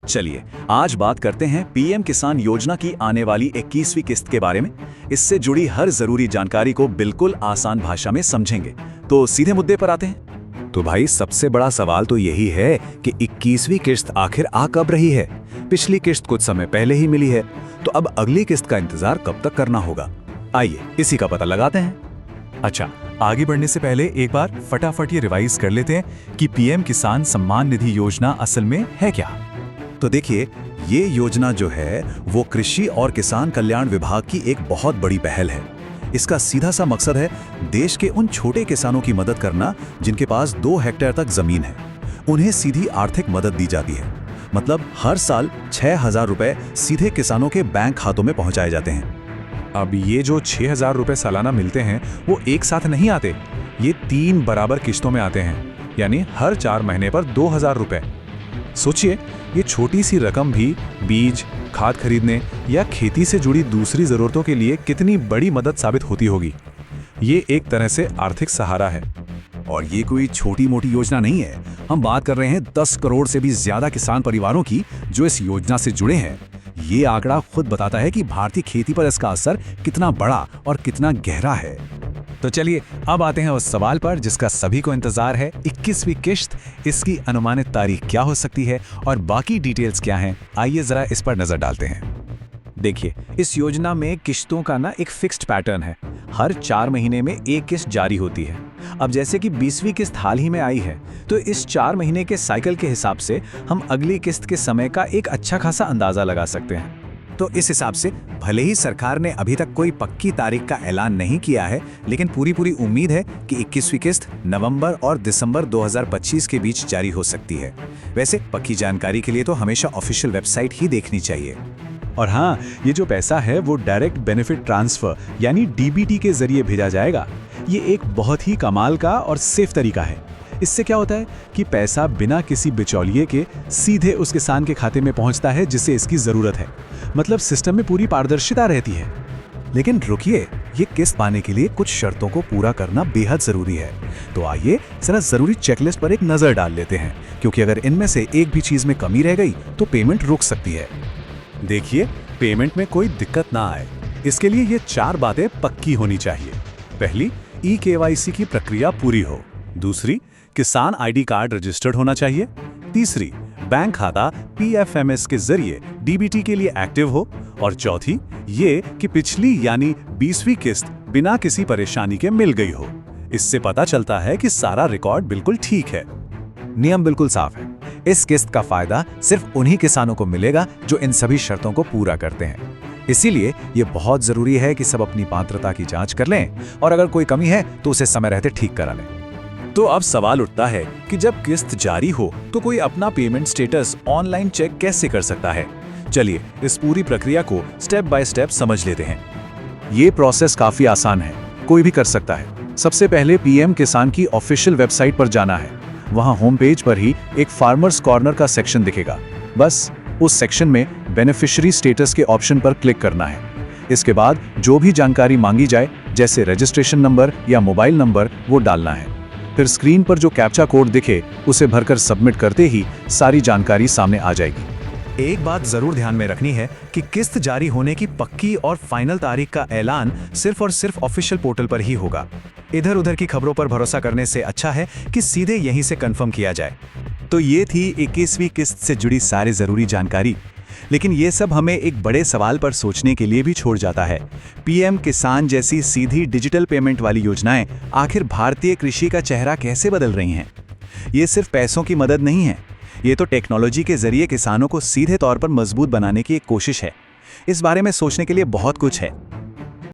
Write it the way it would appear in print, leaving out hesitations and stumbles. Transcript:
चलिए आज बात करते हैं पीएम किसान योजना की आने वाली 21वीं किस्त के बारे में। इससे जुड़ी हर जरूरी जानकारी को बिल्कुल आसान भाषा में समझेंगे। तो सीधे मुद्दे पर आते हैं। तो भाई सबसे बड़ा सवाल तो यही है कि 21वीं किस्त आखिर आ कब रही है। पिछली किस्त कुछ समय पहले ही मिली है, तो अब अगली किस्त का इंतजार कब तक करना होगा। आइए इसी का पता लगाते हैं। अच्छा, आगे बढ़ने से पहले एक बार फटाफट ये रिवाइज कर लेते हैं कि पीएम किसान सम्मान निधि योजना असल में है क्या। तो देखिए, ये योजना जो है वो कृषि और किसान कल्याण विभाग की एक बहुत बड़ी पहल है। इसका सीधा सा मकसद है देश के उन छोटे किसानों की मदद करना जिनके पास 2 हेक्टेयर तक जमीन है। उन्हें सीधी आर्थिक मदद दी जाती है। मतलब हर साल 6,000 रुपए सीधे किसानों के बैंक खातों में पहुंचाए जाते हैं। अब ये जो 6,000 रुपए सालाना मिलते हैं वो एक साथ नहीं आते, ये 3 बराबर किश्तों में आते हैं, यानी हर 4 महीने पर 2,000 रुपए। सोचिए, ये छोटी सी रकम भी बीज, खाद खरीदने या खेती से जुड़ी दूसरी जरूरतों के लिए कितनी बड़ी मदद साबित होती होगी। ये एक तरह से आर्थिक सहारा है। और ये कोई छोटी मोटी योजना नहीं है। हम बात कर रहे हैं 10 करोड़ से भी ज्यादा किसान परिवारों की जो इस योजना से जुड़े हैं। ये आंकड़ा खुद बताता है कि भारतीय खेती पर इसका असर कितना बड़ा और कितना गहरा है। तो चलिए अब आते हैं उस सवाल पर जिसका सभी को इंतजार है। 21वीं किश्त, इसकी अनुमानित तारीख क्या हो सकती है और बाकी डिटेल्स क्या हैं, आइए जरा इस पर नजर डालते हैं। देखिए, इस योजना में किश्तों का एक फिक्स्ड पैटर्न है। हर 4 महीने में एक किस्त जारी होती है। अब जैसे कि 20वीं किस्त हाल ही में आई है, तो इस 4 महीने के साइकिल के हिसाब से हम अगली किस्त के समय का एक अच्छा खासा अंदाजा लगा सकते हैं। तो इस हिसाब से भले ही सरकार ने अभी तक कोई पक्की तारीख का ऐलान नहीं किया है, लेकिन पूरी उम्मीद है कि 21वीं किस्त नवंबर और दिसंबर 2025 के बीच जारी हो सकती है। वैसे पक्की जानकारी के लिए तो हमेशा ऑफिशियल वेबसाइट ही देखनी चाहिए। और हाँ, ये जो पैसा है वो डायरेक्ट बेनिफिट ट्रांसफर यानी डीबीटी के जरिए भेजा जाएगा। ये एक बहुत ही कमाल का और सेफ तरीका है। इससे क्या होता है कि पैसा बिना किसी बिचौलिए के सीधे उस किसान के खाते में पहुंचता है जिसे इसकी जरूरत है। मतलब सिस्टम में पूरी पारदर्शिता रहती है। लेकिन रुकिए, ये किस्त पाने के लिए कुछ शर्तों को पूरा करना बेहद जरूरी है। तो आइए जरा जरूरी चेकलिस्ट पर एक नजर डाल लेते हैं, क्योंकि अगर इनमें से एक भी चीज में कमी रह गई तो पेमेंट रुक सकती है। देखिए, पेमेंट में कोई दिक्कत ना आए, इसके लिए ये 4 बातें पक्की होनी चाहिए। पहली, ई-केवाईसी की प्रक्रिया पूरी हो। दूसरी, किसान आईडी कार्ड रजिस्टर्ड होना चाहिए। तीसरी, बैंक खाता पीएफएमएस के जरिए डीबीटी के लिए एक्टिव हो। और चौथी, ये कि पिछली यानी 20वीं किस्त बिना किसी परेशानी के मिल गई हो। इससे पता चलता है कि सारा रिकॉर्ड बिल्कुल ठीक है। नियम बिल्कुल साफ है। इस किस्त का फायदा सिर्फ उन्हीं किसानों को मिलेगा जो इन सभी शर्तों को पूरा करते हैं। इसीलिए ये बहुत जरूरी है कि सब अपनी पात्रता की जांच कर लें और अगर कोई कमी है तो उसे समय रहते ठीक करा लें। तो अब सवाल उठता है कि जब किस्त जारी हो तो कोई अपना पेमेंट स्टेटस ऑनलाइन चेक कैसे कर सकता है। चलिए इस पूरी प्रक्रिया को स्टेप बाय स्टेप समझ लेते हैं। ये प्रोसेस काफी आसान है, कोई भी कर सकता है। सबसे पहले पीएम किसान की ऑफिशियल वेबसाइट पर जाना है। वहां होम पेज पर ही एक फार्मर्स कॉर्नर का सेक्शन दिखेगा। बस उस सेक्शन में बेनिफिशियरी स्टेटस के ऑप्शन पर क्लिक करना है। इसके बाद जो भी जानकारी मांगी जाए, जैसे रजिस्ट्रेशन नंबर या मोबाइल नंबर, वो डालना है। फिर स्क्रीन पर जो कैप्चा कोड दिखे उसे भरकर सबमिट करते ही सारी जानकारी सामने आ जाएगी। एक बात जरूर ध्यान में रखनी है कि किस्त जारी होने की पक्की और फाइनल तारीख का ऐलान सिर्फ और सिर्फ ऑफिशियल पोर्टल पर ही होगा। इधर उधर की खबरों पर भरोसा करने से अच्छा है कि सीधे यहीं से कंफर्म किया जाए। तो ये थी 21वीं किस्त से जुड़ी सारी जरूरी जानकारी। लेकिन ये सब हमें एक बड़े सवाल पर सोचने के लिए भी छोड़ जाता है। पीएम किसान जैसी सीधी डिजिटल पेमेंट वाली योजनाएं आखिर भारतीय कृषि का चेहरा कैसे बदल रही हैं? ये सिर्फ पैसों की मदद नहीं है, ये तो टेक्नोलॉजी के जरिए किसानों को सीधे तौर पर मजबूत बनाने की एक कोशिश है। इस बारे में सोचने के लिए बहुत कुछ है।